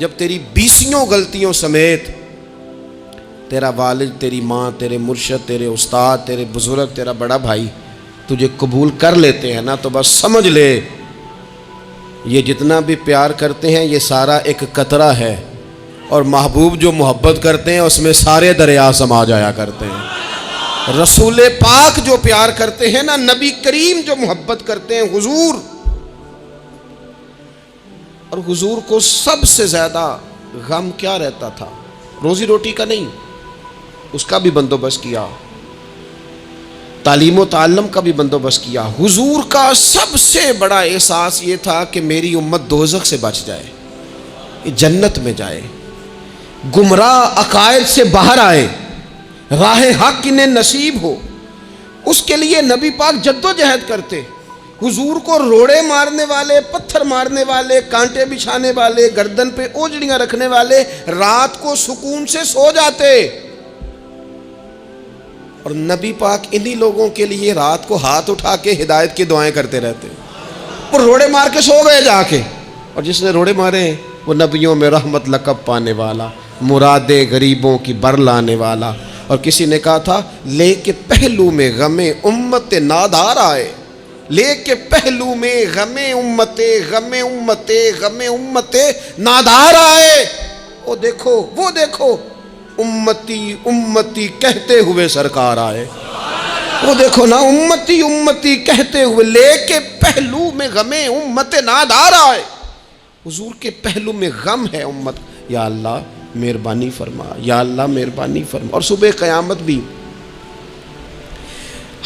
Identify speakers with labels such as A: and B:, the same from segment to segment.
A: جب تیری 20 غلطیوں سمیت تیرا والد، تیری ماں، تیرے مرشد، تیرے استاد، تیرے بزرگ، تیرا بڑا بھائی تجھے قبول کر لیتے ہیں نا، تو بس سمجھ لے یہ جتنا بھی پیار کرتے ہیں یہ سارا ایک قطرہ ہے، اور محبوب جو محبت کرتے ہیں اس میں سارے دریا سما جایا کرتے ہیں۔ رسول پاک جو پیار کرتے ہیں نا، نبی کریم جو محبت کرتے ہیں، حضور، اور حضور کو سب سے زیادہ غم کیا رہتا تھا؟ روزی روٹی کا نہیں، اس کا بھی بندوبست کیا، تعلیم و تعلم کا بھی بندوبست کیا۔ حضور کا سب سے بڑا احساس یہ تھا کہ میری امت دوزخ سے بچ جائے، جنت میں جائے، گمراہ عقائد سے باہر آئے، راہ حق انہیں نصیب ہو۔ اس کے لیے نبی پاک جد و جہد کرتے۔ حضور کو روڑے مارنے والے، پتھر مارنے والے، کانٹے بچھانے والے، گردن پہ اوجڑیاں رکھنے والے رات کو سکون سے سو جاتے، اور نبی پاک انہی لوگوں کے لیے رات کو ہاتھ اٹھا کے ہدایت کی دعائیں کرتے رہتے۔ وہ روڑے مار کے سو گئے جا کے، اور جس نے روڑے مارے وہ نبیوں میں رحمت لقب پانے والا، مرادیں غریبوں کی بر لانے والا۔ اور کسی نے کہا تھا لے کے پہلو میں غم امت نادار آئے، لے کے پہلو میں غم امت نادار آئے۔ وہ دیکھو امتی امتی کہتے ہوئے سرکار آئے۔ وہ دیکھو نا، امتی امتی کہتے ہوئے، لے کے پہلو میں غم امت نادار آئے۔ حضور کے پہلو میں غم ہے امت۔ یا اللہ مہربانی فرما، یا اللہ مہربانی فرما۔ اور صبح قیامت بھی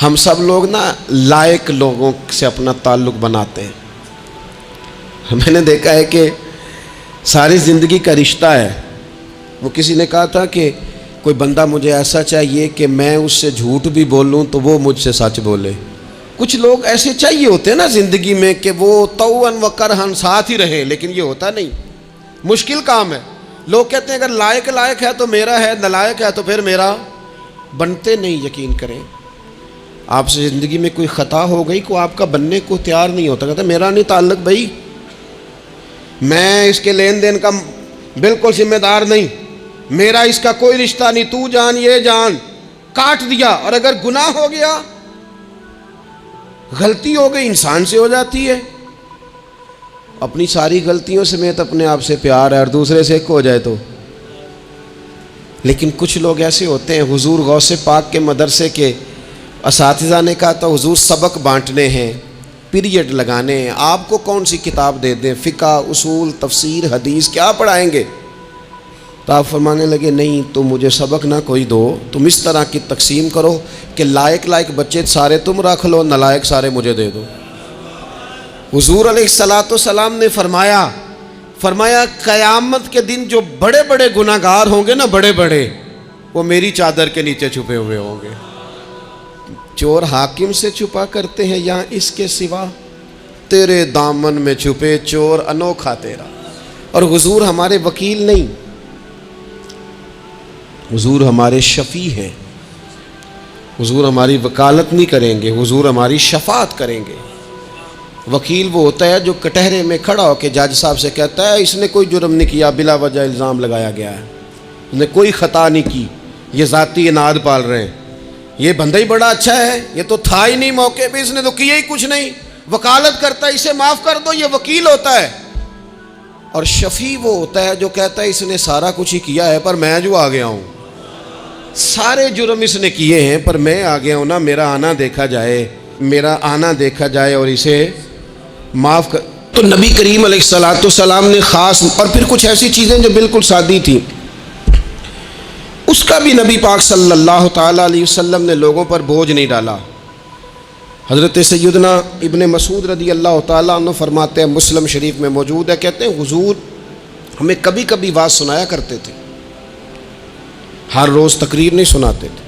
A: ہم سب لوگ نا لائق لوگوں سے اپنا تعلق بناتے ہیں۔ میں نے دیکھا ہے کہ ساری زندگی کا رشتہ ہے۔ وہ کسی نے کہا تھا کہ کوئی بندہ مجھے ایسا چاہیے کہ میں اس سے جھوٹ بھی بولوں تو وہ مجھ سے سچ بولے۔ کچھ لوگ ایسے چاہیے ہوتے ہیں نا زندگی میں کہ وہ توأن و کرہن ساتھ ہی رہے، لیکن یہ ہوتا نہیں، مشکل کام ہے۔ لوگ کہتے ہیں اگر لائق ہے تو میرا ہے، نالائق ہے تو پھر میرا، بنتے نہیں۔ یقین کریں، آپ سے زندگی میں کوئی خطا ہو گئی کو آپ کا بننے کو تیار نہیں ہوتا، کہتا میرا نہیں تعلق بھائی، میں اس کے لین دین کا بالکل ذمہ دار نہیں، میرا اس کا کوئی رشتہ نہیں، تو جان یہ جان، کاٹ دیا۔ اور اگر گناہ ہو گیا، غلطی ہو گئی، انسان سے ہو جاتی ہے، اپنی ساری غلطیوں سمیت اپنے آپ سے پیار ہے، اور دوسرے سے ایک ہو جائے تو۔ لیکن کچھ لوگ ایسے ہوتے ہیں، حضور غوث پاک کے مدرسے کے اساتذہ نے کہا تھا حضور سبق بانٹنے ہیں، پیریڈ لگانے ہیں، آپ کو کون سی کتاب دے دیں، فقہ، اصول، تفسیر، حدیث، کیا پڑھائیں گے؟ تو آپ فرمانے لگے نہیں، تم مجھے سبق نہ کوئی دو، تم اس طرح کی تقسیم کرو کہ لائق بچے سارے تم رکھ لو، نالائق سارے مجھے دے دو۔ حضور علیہ السلام نے فرمایا قیامت کے دن جو بڑے بڑے گناہ گار ہوں گے نا، بڑے بڑے، وہ میری چادر کے نیچے چھپے ہوئے ہوں گے۔ چور حاکم سے چھپا کرتے ہیں یا اس کے سوا، تیرے دامن میں چھپے چور انوکھا تیرا۔ اور حضور ہمارے وکیل نہیں، حضور ہمارے شفیع ہیں، حضور ہماری وکالت نہیں کریں گے، حضور ہماری شفاعت کریں گے۔ وکیل وہ ہوتا ہے جو کٹہرے میں کھڑا ہو کے جج صاحب سے کہتا ہے اس نے کوئی جرم نہیں کیا، بلا وجہ الزام لگایا گیا ہے، اس نے کوئی خطا نہیں کی، یہ ذاتی اناد پال رہے ہیں، یہ بندہ ہی بڑا اچھا ہے، یہ تو تھا ہی نہیں موقع پہ، اس نے تو کیا ہی کچھ نہیں، وکالت کرتا ہے اسے معاف کر دو، یہ وکیل ہوتا ہے۔ اور شفیع وہ ہوتا ہے جو کہتا ہے اس نے سارا کچھ ہی کیا ہے پر میں جو آ گیا ہوں، سارے جرم اس نے کیے ہیں پر میں آ گیا ہوں نا، میرا آنا دیکھا جائے اور اسے معاف کر۔ تو نبی کریم علیہ السلام نے خاص، اور پھر کچھ ایسی چیزیں جو بالکل سادی تھیں، اس کا بھی نبی پاک صلی اللہ تعالیٰ علیہ وسلم نے لوگوں پر بوجھ نہیں ڈالا۔ حضرت سیدنا ابن مسعود رضی اللہ تعالیٰ عنہ فرماتے ہیں، مسلم شریف میں موجود ہے، کہتے ہیں حضور ہمیں کبھی کبھی واز سنایا کرتے تھے، ہر روز تقریر نہیں سناتے تھے۔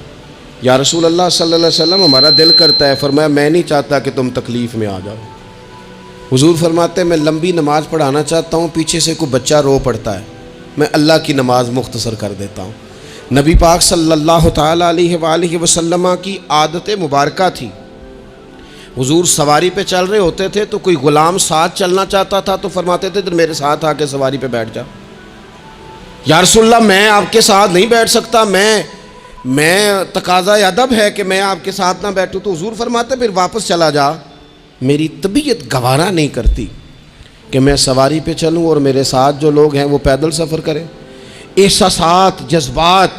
A: یا رسول اللہ صلی اللہ علیہ وسلم ہمارا دل کرتا ہے، فرمایا میں نہیں چاہتا کہ تم تکلیف میں آ جاؤ۔ حضور فرماتے ہیں میں لمبی نماز پڑھانا چاہتا ہوں، پیچھے سے کوئی بچہ رو پڑتا ہے، میں اللہ کی نماز مختصر کر دیتا ہوں۔ نبی پاک صلی اللہ تعالیٰ علیہ وآلہ وسلم کی عادت مبارکہ تھی، حضور سواری پہ چل رہے ہوتے تھے تو کوئی غلام ساتھ چلنا چاہتا تھا تو فرماتے تھے میرے ساتھ آ کے سواری پہ بیٹھ جا، یا رسول اللہ میں آپ کے ساتھ نہیں بیٹھ سکتا، میں تقاضا ادب ہے کہ میں آپ کے ساتھ نہ بیٹھوں. تو حضور فرماتے پھر واپس چلا جا، میری طبیعت گوارا نہیں کرتی کہ میں سواری پہ چلوں اور میرے ساتھ جو لوگ ہیں وہ پیدل سفر کریں. احساسات، جذبات،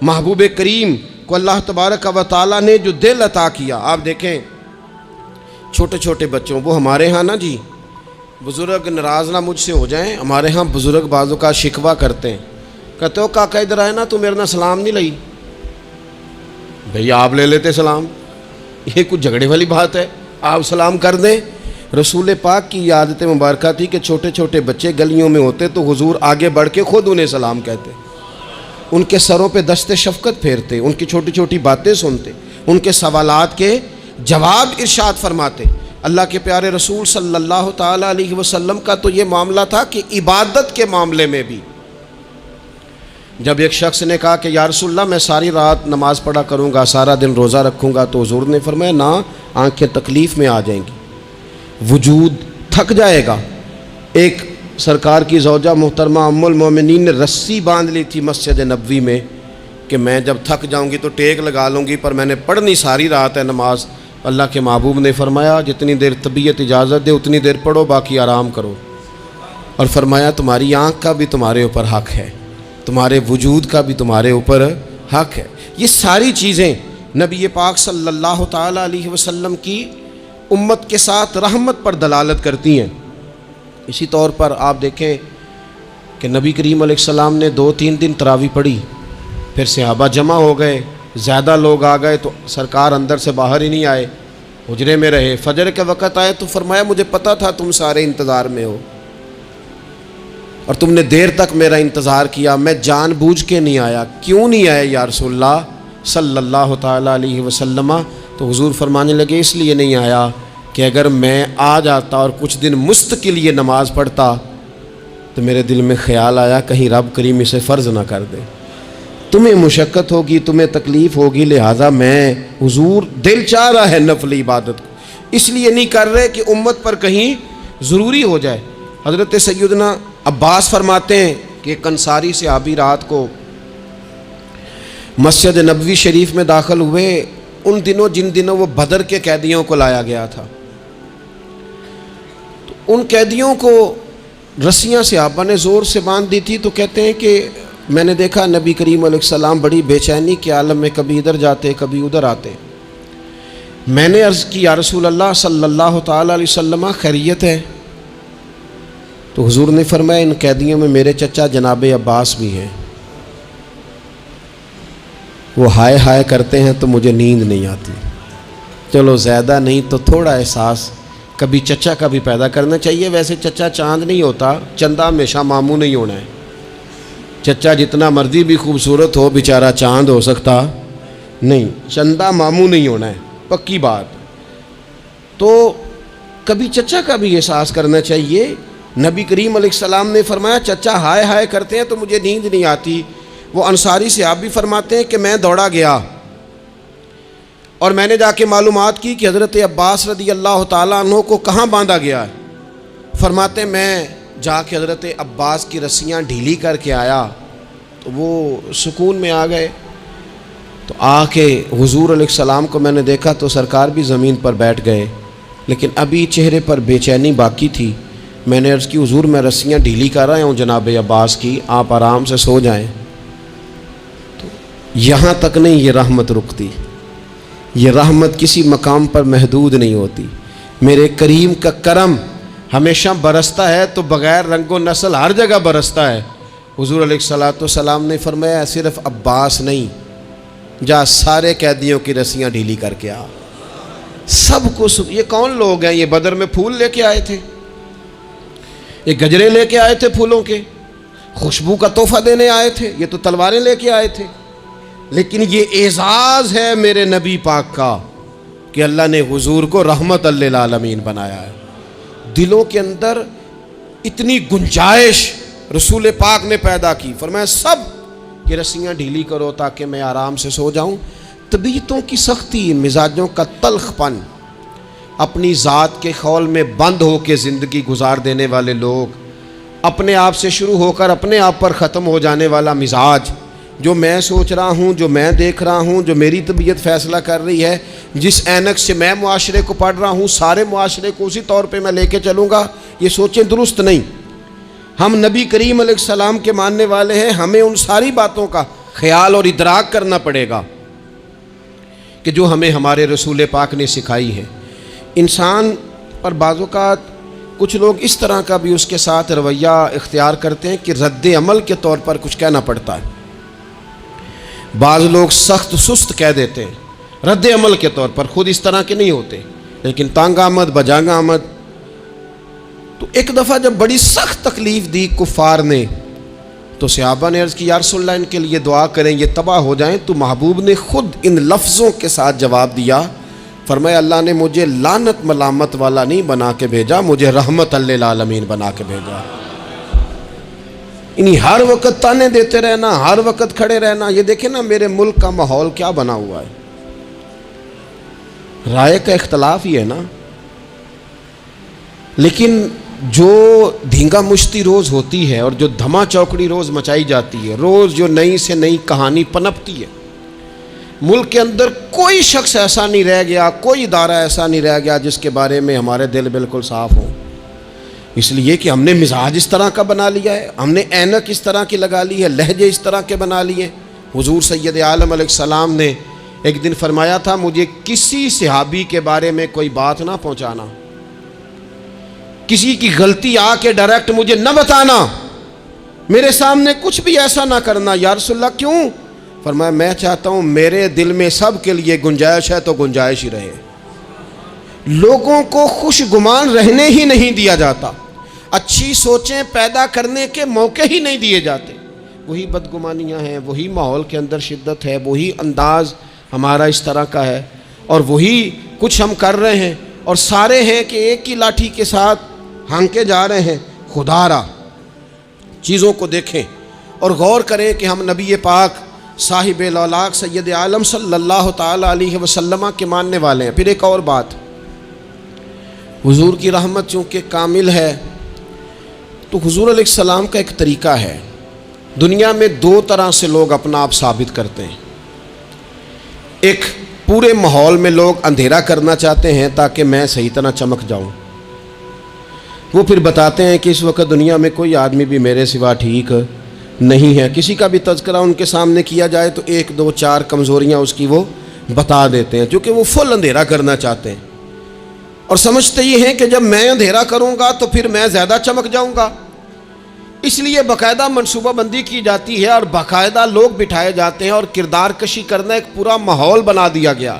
A: محبوب کریم کو اللہ تبارک و تعالیٰ نے جو دل عطا کیا. آپ دیکھیں چھوٹے چھوٹے بچوں، وہ ہمارے ہاں نا جی بزرگ ناراض نہ مجھ سے ہو جائیں، ہمارے ہاں بزرگ بعضوں کا شکوہ کرتے ہیں، کہتے ہو کاکا ادھر آئے نا تو میرے نہ سلام نہیں لئی. بھئی آپ لے لیتے سلام، یہ کچھ جھگڑے والی بات ہے؟ آپ سلام کر دیں. رسول پاک کی عادت مبارکہ تھی کہ چھوٹے چھوٹے بچے گلیوں میں ہوتے تو حضور آگے بڑھ کے خود انہیں سلام کہتے، ان کے سروں پہ دست شفقت پھیرتے، ان کی چھوٹی چھوٹی باتیں سنتے، ان کے سوالات کے جواب ارشاد فرماتے. اللہ کے پیارے رسول صلی اللہ تعالیٰ علیہ وسلم کا تو یہ معاملہ تھا کہ عبادت کے معاملے میں بھی جب ایک شخص نے کہا کہ یا رسول اللہ میں ساری رات نماز پڑھا کروں گا، سارا دن روزہ رکھوں گا، تو حضور نے فرمایا نہ، آنکھیں تکلیف میں آ جائیں گی، وجود تھک جائے گا. ایک سرکار کی زوجہ محترمہ ام المومنین نے رسی باندھ لی تھی مسجد نبوی میں کہ میں جب تھک جاؤں گی تو ٹیک لگا لوں گی، پر میں نے پڑھنی ساری رات ہے نماز. اللہ کے محبوب نے فرمایا جتنی دیر طبیعت اجازت دے اتنی دیر پڑھو، باقی آرام کرو. اور فرمایا تمہاری آنکھ کا بھی تمہارے اوپر حق ہے، تمہارے وجود کا بھی تمہارے اوپر حق ہے. یہ ساری چیزیں نبی پاک صلی اللہ تعالیٰ علیہ وسلم کی امت کے ساتھ رحمت پر دلالت کرتی ہیں. اسی طور پر آپ دیکھیں کہ نبی کریم علیہ السلام نے 2-3 دن تراویح پڑھی، پھر صحابہ جمع ہو گئے، زیادہ لوگ آ گئے تو سرکار اندر سے باہر ہی نہیں آئے، حجرے میں رہے. فجر کے وقت آئے تو فرمایا مجھے پتا تھا تم سارے انتظار میں ہو اور تم نے دیر تک میرا انتظار کیا، میں جان بوجھ کے نہیں آیا. کیوں نہیں آئے یا رسول اللہ صلی اللہ تعالیٰ علیہ وسلم؟ تو حضور فرمانے لگے اس لیے نہیں آیا کہ اگر میں آ جاتا اور کچھ دن مستقل یہ نماز پڑھتا تو میرے دل میں خیال آیا کہیں رب کریم اسے فرض نہ کر دے، تمہیں مشقت ہوگی، تمہیں تکلیف ہوگی، لہٰذا میں حضور دل چاہ رہا ہے نفل عبادت کو، اس لیے نہیں کر رہے کہ امت پر کہیں ضروری ہو جائے. حضرت سیدنا عباس فرماتے ہیں کہ ایک انصاری صحابی رات کو مسجد نبوی شریف میں داخل ہوئے. ان دنوں جن دنوں وہ بدر کے قیدیوں کو لایا گیا تھا، تو ان قیدیوں کو رسیاں صحابہ نے زور سے باندھ دی تھی. تو کہتے ہیں کہ میں نے دیکھا نبی کریم علیہ السلام بڑی بے چینی کے عالم میں کبھی ادھر جاتے کبھی ادھر آتے. میں نے عرض کی یا رسول اللہ صلی اللہ تعالیٰ علیہ وسلم خیریت ہے؟ تو حضور نے فرمایا ان قیدیوں میں میرے چچا جناب عباس بھی ہیں، وہ ہائے ہائے کرتے ہیں تو مجھے نیند نہیں آتی. چلو زیادہ نہیں تو تھوڑا احساس کبھی چچا کا بھی پیدا کرنا چاہیے. ویسے چچا چاند نہیں ہوتا، چندہ ہمیشہ ماموں نہیں ہونا ہے. چچا جتنا مرضی بھی خوبصورت ہو بیچارہ چاند ہو سکتا نہیں، چندہ ماموں نہیں ہونا ہے، پکی بات. تو کبھی چچا کا بھی احساس کرنا چاہیے. نبی کریم علیہ السلام نے فرمایا چچا ہائے ہائے کرتے ہیں تو مجھے نیند نہیں آتی. وہ انصاری صحابی فرماتے ہیں کہ میں دوڑا گیا اور میں نے جا کے معلومات کی کہ حضرت عباس رضی اللہ تعالیٰ عنہ کو کہاں باندھا گیا ہے. فرماتے ہیں میں جا کے حضرت عباس کی رسیاں ڈھیلی کر کے آیا تو وہ سکون میں آ گئے. تو آ کے حضور علیہ السلام کو میں نے دیکھا تو سرکار بھی زمین پر بیٹھ گئے، لیکن ابھی چہرے پر بے چینی باقی تھی. میں نے عرض کی حضور میں رسیاں ڈھیلی کر رہا ہوں جناب عباس کی، آپ آرام سے سو جائیں. تو یہاں تک نہیں یہ رحمت رکتی، یہ رحمت کسی مقام پر محدود نہیں ہوتی. میرے کریم کا کرم ہمیشہ برستا ہے تو بغیر رنگ و نسل ہر جگہ برستا ہے. حضور علیہ السلام نے فرمایا صرف عباس نہیں، جا سارے قیدیوں کی رسیاں ڈھیلی کر کے آ. سب کو یہ کون لوگ ہیں؟ یہ بدر میں پھول لے کے آئے تھے، یہ گجرے لے کے آئے تھے پھولوں کے، خوشبو کا تحفہ دینے آئے تھے، یہ تو تلواریں لے کے آئے تھے. لیکن یہ اعزاز ہے میرے نبی پاک کا کہ اللہ نے حضور کو رحمت للعالمین بنایا ہے. دلوں کے اندر اتنی گنجائش رسول پاک نے پیدا کی. فرمایا سب یہ رسیاں ڈھیلی کرو تاکہ میں آرام سے سو جاؤں. طبیعتوں کی سختی، مزاجوں کا تلخ پن، اپنی ذات کے خول میں بند ہو کے زندگی گزار دینے والے لوگ اپنے آپ سے شروع ہو کر اپنے آپ پر ختم ہو جانے والا مزاج، جو میں سوچ رہا ہوں، جو میں دیکھ رہا ہوں، جو میری طبیعت فیصلہ کر رہی ہے، جس اینک سے میں معاشرے کو پڑھ رہا ہوں، سارے معاشرے کو اسی طور پہ میں لے کے چلوں گا، یہ سوچیں درست نہیں۔ ہم نبی کریم علیہ السلام کے ماننے والے ہیں، ہمیں ان ساری باتوں کا خیال اور ادراک کرنا پڑے گا کہ جو ہمیں ہمارے رسول پاک نے سکھائی ہے۔ انسان پر بعض اوقات کچھ لوگ اس طرح کا بھی اس کے ساتھ رویہ اختیار کرتے ہیں کہ رد عمل کے طور پر کچھ کہنا پڑتا ہے۔ بعض لوگ سخت سست کہہ دیتے ہیں رد عمل کے طور پر، خود اس طرح کے نہیں ہوتے، لیکن تانگ آمد بجانگ آمد۔ تو ایک دفعہ جب بڑی سخت تکلیف دی کفار نے، تو صحابہ نے عرض کی یا رسول اللہ ان کے لیے دعا کریں یہ تباہ ہو جائیں، تو محبوب نے خود ان لفظوں کے ساتھ جواب دیا، فرمایا اللہ نے مجھے لعنت ملامت والا نہیں بنا کے بھیجا، مجھے رحمت للعالمین بنا کے بھیجا۔ انہیں ہر وقت تانے دیتے رہنا، ہر وقت کھڑے رہنا، یہ دیکھیں نا میرے ملک کا ماحول کیا بنا ہوا ہے، رائے کا اختلاف ہی ہے نا، لیکن جو دھینگا مشتی روز ہوتی ہے اور جو دھما چوکڑی روز مچائی جاتی ہے، روز جو نئی سے نئی کہانی پنپتی ہے، ملک کے اندر کوئی شخص ایسا نہیں رہ گیا، کوئی ادارہ ایسا نہیں رہ گیا جس کے بارے میں ہمارے دل بالکل صاف ہوں، اس لیے کہ ہم نے مزاج اس طرح کا بنا لیا ہے، ہم نے اینک اس طرح کی لگا لی ہے، لہجے اس طرح کے بنا لیے۔ حضور سید عالم علیہ السلام نے ایک دن فرمایا تھا مجھے کسی صحابی کے بارے میں کوئی بات نہ پہنچانا، کسی کی غلطی آ کے ڈائریکٹ مجھے نہ بتانا، میرے سامنے کچھ بھی ایسا نہ کرنا۔ یا رسول اللہ کیوں؟ فرمایا میں چاہتا ہوں میرے دل میں سب کے لیے گنجائش ہے تو گنجائش ہی رہے، لوگوں کو خوش گمان رہنے ہی نہیں دیا جاتا، اچھی سوچیں پیدا کرنے کے موقع ہی نہیں دیے جاتے، وہی بدگمانیاں ہیں، وہی ماحول کے اندر شدت ہے، وہی انداز ہمارا اس طرح کا ہے، اور وہی کچھ ہم کر رہے ہیں، اور سارے ہیں کہ ایک ہی لاٹھی کے ساتھ ہانکے جا رہے ہیں۔ خدا را چیزوں کو دیکھیں اور غور کریں کہ ہم نبی پاک صاحب الاولاق سید عالم صلی اللہ تعالی علیہ وسلم کے ماننے والے ہیں۔ پھر ایک اور بات، حضور کی رحمت چونکہ کامل ہے، تو حضور علیہ السلام کا ایک طریقہ ہے، دنیا میں دو طرح سے لوگ اپنا آپ ثابت کرتے ہیں۔ ایک پورے ماحول میں لوگ اندھیرا کرنا چاہتے ہیں تاکہ میں صحیح طرح چمک جاؤں، وہ پھر بتاتے ہیں کہ اس وقت دنیا میں کوئی آدمی بھی میرے سوا ٹھیک نہیں ہے، کسی کا بھی تذکرہ ان کے سامنے کیا جائے تو ایک دو چار کمزوریاں اس کی وہ بتا دیتے ہیں، کیونکہ وہ فل اندھیرا کرنا چاہتے ہیں، اور سمجھتے یہ ہیں کہ جب میں اندھیرا کروں گا تو پھر میں زیادہ چمک جاؤں گا، اس لیے باقاعدہ منصوبہ بندی کی جاتی ہے اور باقاعدہ لوگ بٹھائے جاتے ہیں اور کردار کشی کرنا ایک پورا ماحول بنا دیا گیا،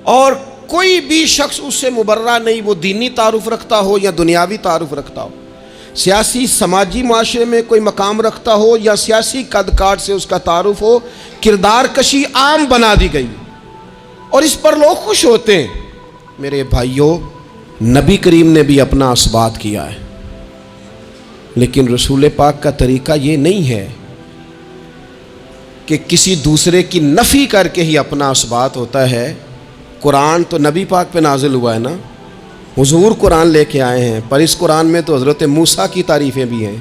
A: اور کوئی بھی شخص اس سے مبرہ نہیں، وہ دینی تعارف رکھتا ہو یا دنیاوی تعارف رکھتا ہو، سیاسی سماجی معاشرے میں کوئی مقام رکھتا ہو یا سیاسی قد کاٹ سے اس کا تعارف ہو، کردار کشی عام بنا دی گئی اور اس پر لوگ خوش ہوتے ہیں۔ میرے بھائیوں، نبی کریم نے بھی اپنا اثبات کیا ہے، لیکن رسول پاک کا طریقہ یہ نہیں ہے کہ کسی دوسرے کی نفی کر کے ہی اپنا اثبات ہوتا ہے۔ قرآن تو نبی پاک پہ نازل ہوا ہے نا، حضور قرآن لے کے آئے ہیں، پر اس قرآن میں تو حضرت موسیٰ کی تعریفیں بھی ہیں،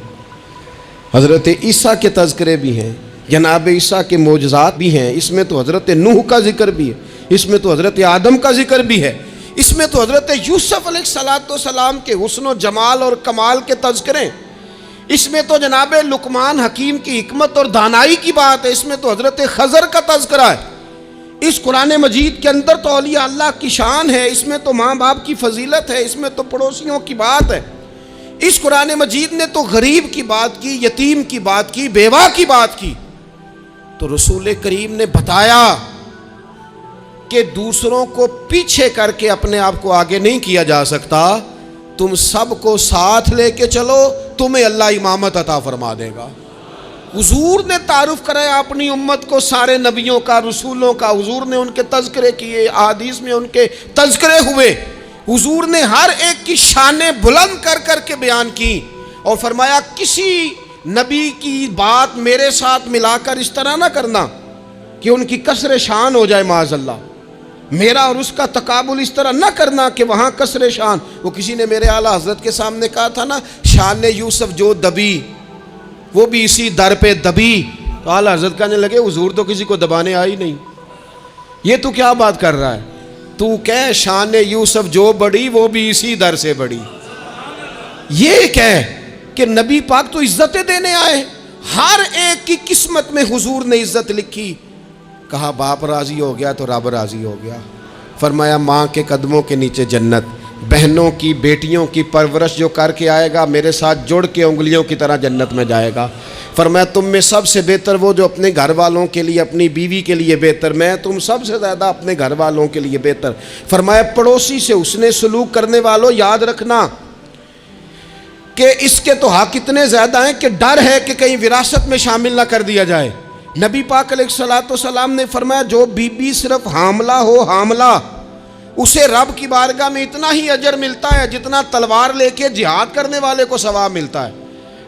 A: حضرت عیسیٰ کے تذکرے بھی ہیں، جناب عیسیٰ کے معجزات بھی ہیں، اس میں تو حضرت نوح کا ذکر بھی ہے، اس میں تو حضرت آدم کا ذکر بھی ہے، اس میں تو حضرت یوسف علیہ السلام کے حسن و جمال اور کمال کے تذکرے، اس میں تو جناب لقمان حکیم کی حکمت اور دانائی کی بات ہے، اس میں تو حضرت خضر کا تذکرہ ہے، اس قرآن مجید کے اندر تو اولیاء اللہ کی شان ہے، اس میں تو ماں باپ کی فضیلت ہے، اس میں تو پڑوسیوں کی بات ہے، اس قرآن مجید نے تو غریب کی بات کی، یتیم کی بات کی، بیوہ کی بات کی۔ تو رسول کریم نے بتایا کہ دوسروں کو پیچھے کر کے اپنے آپ کو آگے نہیں کیا جا سکتا، تم سب کو ساتھ لے کے چلو، تمہیں اللہ امامت عطا فرما دے گا۔ حضور نے تعارف کرایا اپنی امت کو سارے نبیوں کا، رسولوں کا، حضور نے ان کے تذکرے کیے، احادیث میں ان کے تذکرے ہوئے، حضور نے ہر ایک کی شانیں بلند کر کر کے بیان کی، اور فرمایا کسی نبی کی بات میرے ساتھ ملا کر اس طرح نہ کرنا کہ ان کی کسر شان ہو جائے معاذ اللہ۔ میرا اور اس کا تقابل اس طرح نہ کرنا کہ وہاں کسر شان. وہ کسی نے میرے اعلیٰ حضرت کے سامنے کہا تھا نا شان یوسف جو دبی وہ بھی اسی در پہ دبی. تو اعلیٰ حضرت کہنے لگے حضور تو کسی کو دبانے آئی نہیں, یہ تو کیا بات کر رہا ہے, تو کہہ شان یوسف جو بڑی وہ بھی اسی در سے بڑی. یہ کہہ کہ نبی پاک تو عزتیں دینے آئے, ہر ایک کی قسمت میں حضور نے عزت لکھی. کہا باپ راضی ہو گیا تو رب راضی ہو گیا. فرمایا ماں کے قدموں کے نیچے جنت, بہنوں کی بیٹیوں کی پرورش جو کر کے آئے گا میرے ساتھ جڑ کے انگلیوں کی طرح جنت میں جائے گا. فرمایا تم میں سب سے بہتر وہ جو اپنے گھر والوں کے لیے اپنی بیوی کے لیے بہتر, میں تم سب سے زیادہ اپنے گھر والوں کے لیے بہتر. فرمایا پڑوسی سے اس نے سلوک کرنے والوں یاد رکھنا کہ اس کے تو حق اتنے زیادہ ہیں کہ ڈر ہے کہ کہیں وراثت میں شامل نہ کر دیا جائے. نبی پاک علیہ الصلوۃ نے فرمایا جو بی بی صرف حاملہ ہو, حاملہ, اسے رب کی بارگاہ میں اتنا ہی اجر ملتا ہے جتنا تلوار لے کے جہاد کرنے والے کو ثواب ملتا ہے.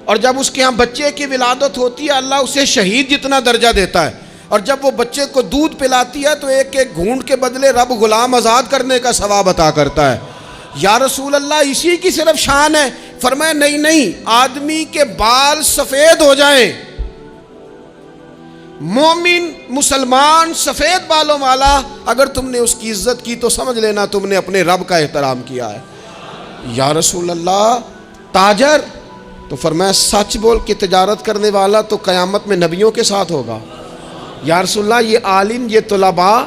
A: اور جب اس کے ہاں بچے کی ولادت ہوتی ہے اللہ اسے شہید جتنا درجہ دیتا ہے. اور جب وہ بچے کو دودھ پلاتی ہے تو ایک ایک گھونٹ کے بدلے رب غلام آزاد کرنے کا ثواب عطا کرتا ہے. یا رسول اللہ اسی کی صرف شان ہے. فرمایا نہیں, آدمی کے بال سفید ہو جائیں, مومن مسلمان سفید بالوں والا, اگر تم نے اس کی عزت کی تو سمجھ لینا تم نے اپنے رب کا احترام کیا ہے. یا رسول اللہ تاجر, تو فرمایا سچ بول کے تجارت کرنے والا تو قیامت میں نبیوں کے ساتھ ہوگا. یا رسول اللہ یہ عالم, یہ طلباء,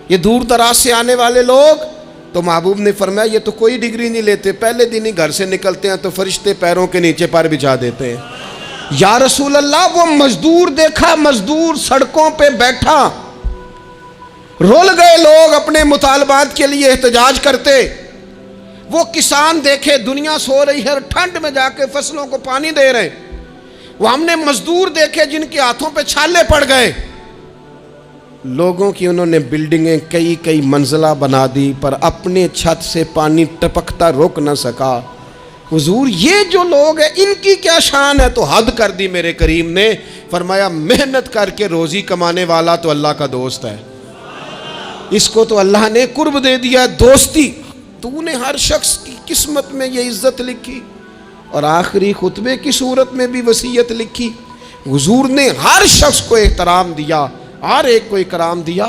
A: یہ دور دراز سے آنے والے لوگ, تو محبوب نے فرمایا یہ تو کوئی ڈگری نہیں لیتے, پہلے دن ہی گھر سے نکلتے ہیں تو فرشتے پیروں کے نیچے پر بچھا دیتے ہیں. یا رسول اللہ وہ مزدور دیکھا, مزدور سڑکوں پہ بیٹھا, رول گئے لوگ اپنے مطالبات کے لیے احتجاج کرتے. وہ کسان دیکھے دنیا سو رہی ہے اور ٹھنڈ میں جا کے فصلوں کو پانی دے رہے. وہ ہم نے مزدور دیکھے جن کے ہاتھوں پہ چھالے پڑ گئے. لوگوں کی انہوں نے بلڈنگیں کئی منزلہ بنا دی پر اپنے چھت سے پانی ٹپکتا روک نہ سکا. حضور یہ جو لوگ ہیں ان کی کیا شان ہے؟ تو حد کر دی میرے کریم نے. فرمایا محنت کر کے روزی کمانے والا تو اللہ کا دوست ہے, اس کو تو اللہ نے قرب دے دیا دوستی. تو نے ہر شخص کی قسمت میں یہ عزت لکھی اور آخری خطبے کی صورت میں بھی وصیت لکھی. حضور نے ہر شخص کو احترام دیا, ہر ایک کو اکرام دیا.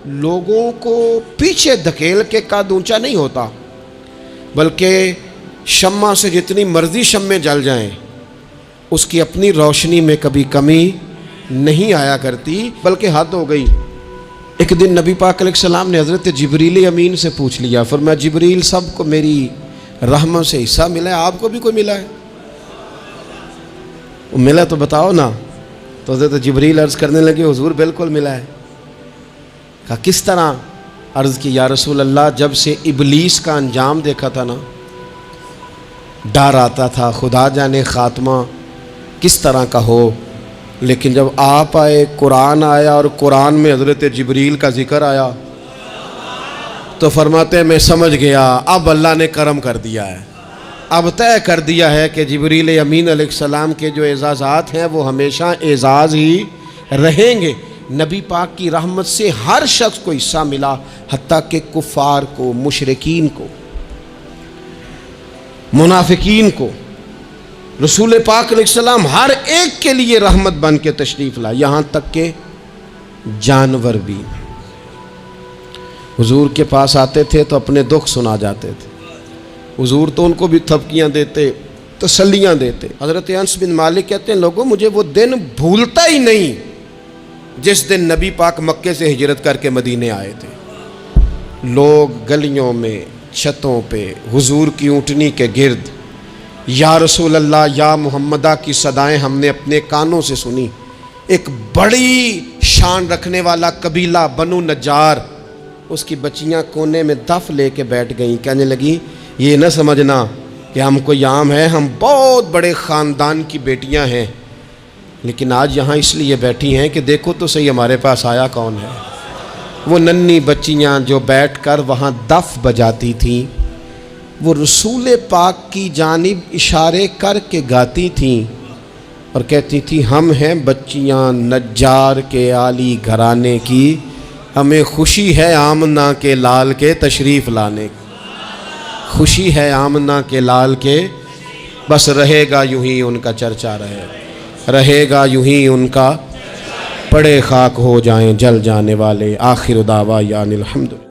A: لوگوں کو پیچھے دھکیل کے قد اونچا نہیں ہوتا, بلکہ شمع سے جتنی مرضی شمع جل جائیں اس کی اپنی روشنی میں کبھی کمی نہیں آیا کرتی, بلکہ حد ہو گئی. ایک دن نبی پاک علیہ السلام نے حضرت جبریل امین سے پوچھ لیا. فرمایا جبریل سب کو میری رحمت سے حصہ ملا ہے, آپ کو بھی کوئی ملا ہے؟ ملا تو بتاؤ نا. تو حضرت جبریل عرض کرنے لگے حضور بالکل ملا ہے. کہا کس طرح؟ عرض کی یا رسول اللہ جب سے ابلیس کا انجام دیکھا تھا نا ڈر آتا تھا, خدا جانے خاتمہ کس طرح کا ہو. لیکن جب آپ آئے, قرآن آیا اور قرآن میں حضرت جبریل کا ذکر آیا تو فرماتے ہیں میں سمجھ گیا اب اللہ نے کرم کر دیا ہے, اب طے کر دیا ہے کہ جبریل امین علیہ السلام کے جو اعزازات ہیں وہ ہمیشہ اعزاز ہی رہیں گے. نبی پاک کی رحمت سے ہر شخص کو حصہ ملا, حتیٰ کہ کفار کو, مشرکین کو, منافقین کو. رسول پاک علیہ السلام ہر ایک کے لیے رحمت بن کے تشریف لائے, یہاں تک کہ جانور بھی حضور کے پاس آتے تھے تو اپنے دکھ سنا جاتے تھے. حضور تو ان کو بھی تھپکیاں دیتے, تسلیاں دیتے. حضرت انس بن مالک کہتے ہیں لوگوں مجھے وہ دن بھولتا ہی نہیں جس دن نبی پاک مکے سے ہجرت کر کے مدینے آئے تھے. لوگ گلیوں میں, چھتوں پہ حضور کی اونٹنی کے گرد یا رسول اللہ یا محمدہ کی صدائیں ہم نے اپنے کانوں سے سنی. ایک بڑی شان رکھنے والا قبیلہ بنو نجار, اس کی بچیاں کونے میں دف لے کے بیٹھ گئیں, کہنے لگی یہ نہ سمجھنا کہ ہم کوئی عام ہیں, ہم بہت بڑے خاندان کی بیٹیاں ہیں, لیکن آج یہاں اس لیے بیٹھی ہیں کہ دیکھو تو صحیح ہمارے پاس آیا کون ہے. وہ ننھی بچیاں جو بیٹھ کر وہاں دف بجاتی تھیں وہ رسول پاک کی جانب اشارے کر کے گاتی تھیں اور کہتی تھی ہم ہیں بچیاں نجار کے عالی گھرانے کی, ہمیں خوشی ہے آمنہ کے لال کے تشریف لانے کی، خوشی ہے آمنہ کے لال کے، بس رہے گا یوں ہی ان کا چرچا رہے گا یوں ہی ان کا، پڑے خاک ہو جائیں جل جانے والے، آخر دعویٰ یعنی الحمد۔